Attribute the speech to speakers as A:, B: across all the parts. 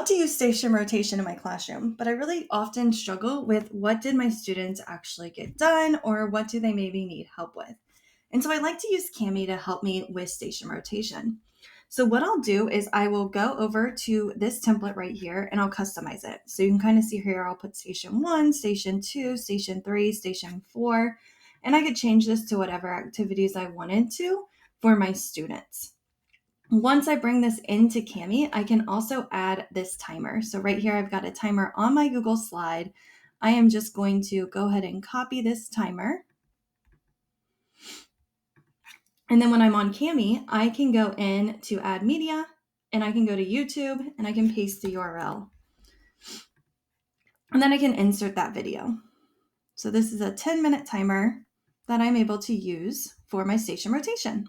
A: love to use station rotation in my classroom, but I really often struggle with what did my students actually get done or what do they maybe need help with. And so I like to use Kami to help me with station rotation. So what I'll do is I will go over to this template right here and I'll customize it. So you can kind of see here, I'll put station 1, station 2, station 3, station 4, and I could change this to whatever activities I wanted to for my students. Once I bring this into Kami, I can also add this timer. So right here, I've got a timer on my Google slide. I am just going to go ahead and copy this timer. And then when I'm on Kami, I can go in to add media and I can go to YouTube and I can paste the URL. And then I can insert that video. So this is a 10-minute timer that I'm able to use for my station rotation.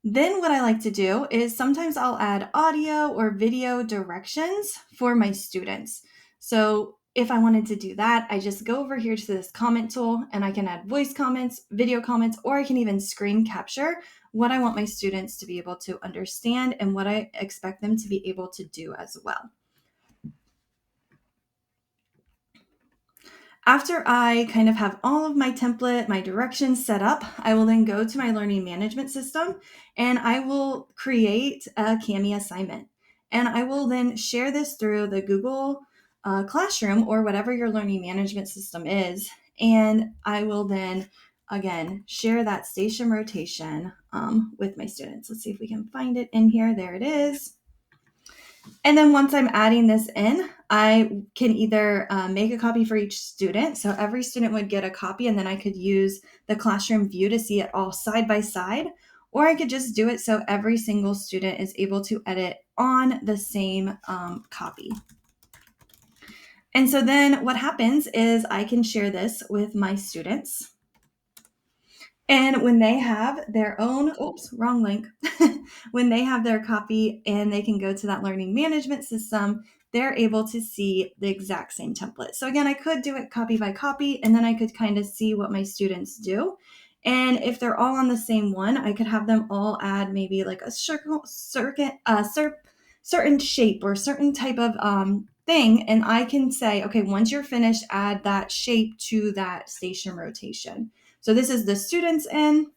A: Then what I like to do is sometimes I'll add audio or video directions for my students. So if I wanted to do that, I just go over here to this comment tool and I can add voice comments, video comments, or I can even screen capture what I want my students to be able to understand and what I expect them to be able to do as well. After I kind of have all of my template, my directions set up, I will then go to my learning management system and I will create a Kami assignment. And I will then share this through the Google Classroom or whatever your learning management system is. And I will then, again, share that station rotation with my students. Let's see if we can find it in here. There it is. And then once I'm adding this in, I can either make a copy for each student. So every student would get a copy and then I could use the classroom view to see it all side by side. Or I could just do it so every single student is able to edit on the same copy. And so then what happens is I can share this with my students. And when they have their own, oops, wrong link. When they have their copy and they can go to that learning management system, they're able to see the exact same template. So again, I could do it copy by copy, and then I could kind of see what my students do. And if they're all on the same one, I could have them all add maybe like a certain shape or certain type of thing. And I can say, okay, once you're finished, add that shape to that station rotation. So this is the students in,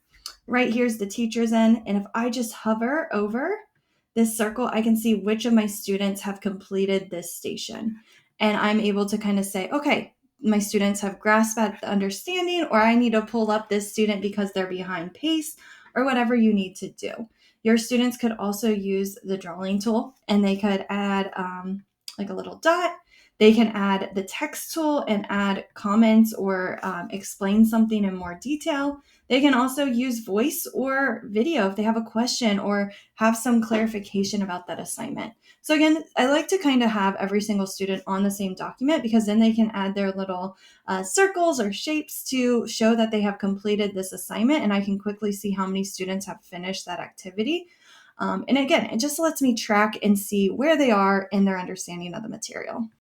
A: right here's the teachers in. And if I just hover over this circle, I can see which of my students have completed this station. And I'm able to kind of say, okay, my students have grasped at the understanding, or I need to pull up this student because they're behind pace, or whatever you need to do. Your students could also use the drawing tool and they could add like a little dot. They can add the text tool and add comments or explain something in more detail. They can also use voice or video if they have a question or have some clarification about that assignment. So again, I like to kind of have every single student on the same document because then they can add their little circles or shapes to show that they have completed this assignment, and I can quickly see how many students have finished that activity. And again, it just lets me track and see where they are in their understanding of the material.